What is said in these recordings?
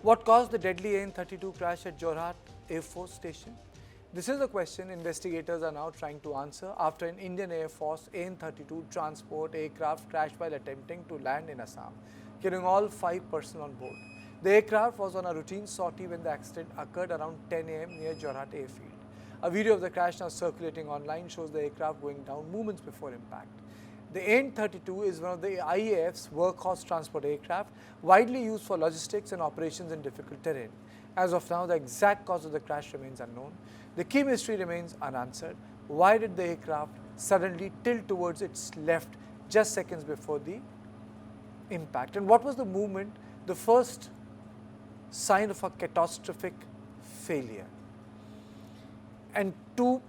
What caused the deadly AN-32 crash at Jorhat Air Force Station? This is a question investigators are now trying to answer after an Indian Air Force AN-32 transport aircraft crashed while attempting to land in Assam, killing all 5 personnel on board. The aircraft was on a routine sortie when the accident occurred around 10 a.m. near Jorhat Airfield. A video of the crash now circulating online shows the aircraft going down moments before impact. The AN-32 is one of the IAF's workhorse transport aircraft, widely used for logistics and operations in difficult terrain. As of now, the exact cause of the crash remains unknown. The key mystery remains unanswered. Why did the aircraft suddenly tilt towards its left just seconds before the impact? And what was the movement, the first sign of a catastrophic failure? And to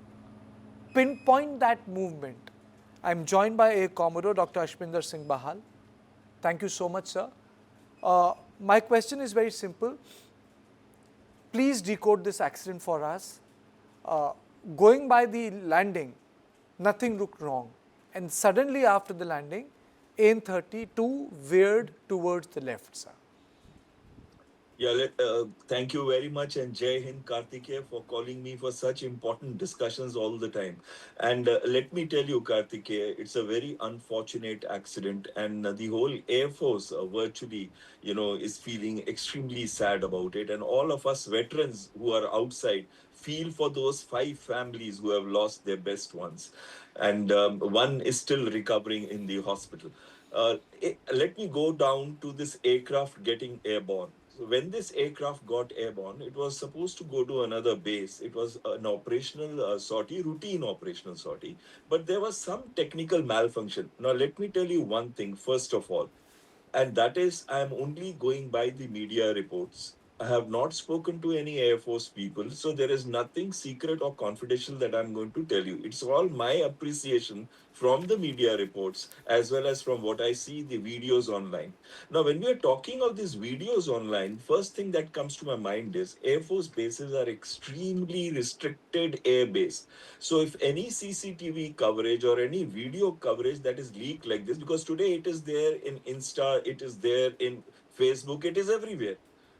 pinpoint that movement, I'm joined by Air Commodore Dr. Ashminder Singh Bahal. Thank you so much, sir. My question is very simple. Please decode this accident for us. Going by the landing, nothing looked wrong. And suddenly after the landing, AN-32 veered towards the left, sir. Thank you very much, and Jai Hind Kartikeya for calling me for such important discussions all the time. And let me tell you, Kartikeya, it's a very unfortunate accident, and the whole Air Force virtually, is feeling extremely sad about it. And all of us veterans who are outside feel for those 5 families who have lost their best ones, and one is still recovering in the hospital. Let me go down to this aircraft getting airborne. So when this aircraft got airborne, it was supposed to go to another base. It was an operational sortie, routine operational sortie, but there was some technical malfunction. Now, let me tell you one thing, first of all, and that is I am only going by the media reports. I have not spoken to any Air Force people, so there is nothing secret or confidential that I'm going to tell you. It's all my appreciation from the media reports as well as from what I see the videos online. Now, when we are talking of these videos online, first thing that comes to my mind is Air Force bases are extremely restricted air base. So if any CCTV coverage or any video coverage that is leaked like this, because today it is there in Insta, it is there in Facebook, it is everywhere.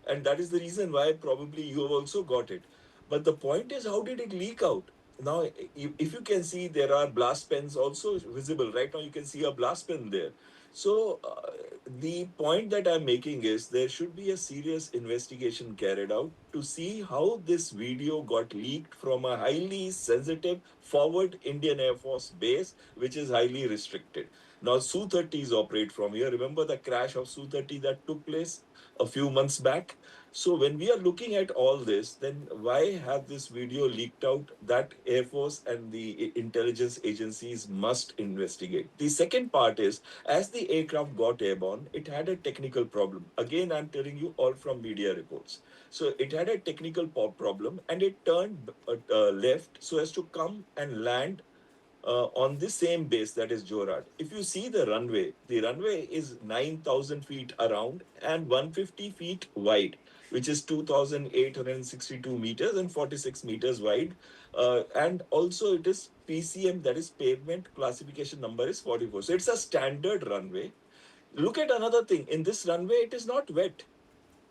And that is the reason why probably you have also got it. But the point is, how did it leak out? Now, if you can see, there are blast pens also visible. Right now, you can see a blast pen there. So, the point that I'm making is there should be a serious investigation carried out to see how this video got leaked from a highly sensitive forward Indian Air Force base, which is highly restricted. Now, Su-30s operate from here. Remember the crash of Su-30 that took place a few months back? So when we are looking at all this, then why have this video leaked out? That Air Force and the intelligence agencies must investigate. The second part is, as the aircraft got airborne, it had a technical problem. Again, I'm telling you all from media reports. So it had a technical problem and it turned left so as to come and land on the same base, that is Jorhat. If you see the runway is 9,000 feet around and 150 feet wide, which is 2,862 meters and 46 meters wide. And also it is PCM, that is pavement classification number is 44. So it's a standard runway. Look at another thing. In this runway, it is not wet.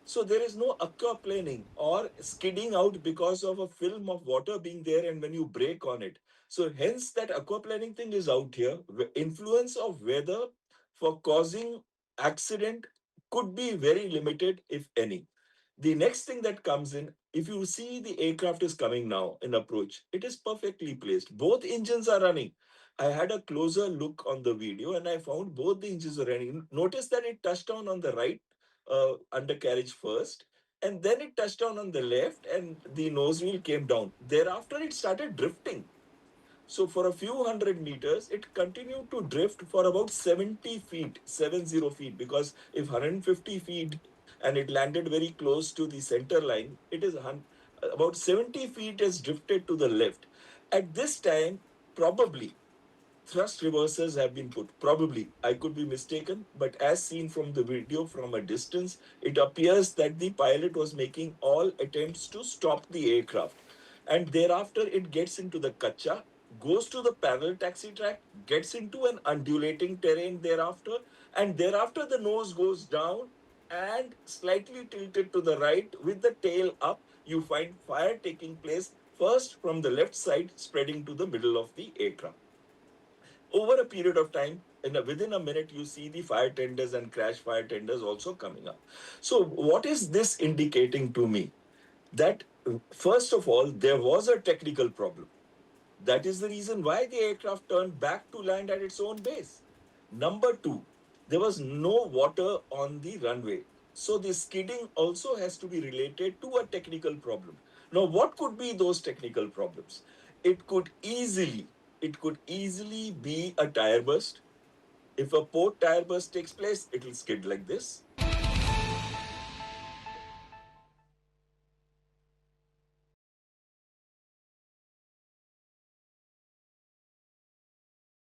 So there is no aquaplaning or skidding out because of a film of water being there and when you brake on it. So hence that aquaplaning thing is out here. Influence of weather for causing accident could be very limited, if any. The next thing that comes in, if you see the aircraft is coming now in approach, it is perfectly placed. Both engines are running. I had a closer look on the video and I found both the engines are running. Notice that it touched down on the right undercarriage first, and then it touched down on the left, and the nose wheel came down. Thereafter, it started drifting. So for a few hundred meters, it continued to drift for about 70 feet, 70 feet, because if 150 feet and it landed very close to the center line, it is about 70 feet has drifted to the left. At this time, probably thrust reversers have been put. Probably, I could be mistaken, but as seen from the video from a distance, it appears that the pilot was making all attempts to stop the aircraft. And thereafter, it gets into the kacha, goes to the parallel taxi track, gets into an undulating terrain thereafter, and thereafter the nose goes down and slightly tilted to the right with the tail up, you find fire taking place first from the left side, spreading to the middle of the aircraft. Over a period of time, within a minute, you see the fire tenders and crash fire tenders also coming up. So, what is this indicating to me? That first of all, there was a technical problem. That is the reason why the aircraft turned back to land at its own base. Number two, there was no water on the runway. So the skidding also has to be related to a technical problem. Now, what could be those technical problems? It could easily, it could easily be a tire burst. If a port tire burst takes place, it will skid like this.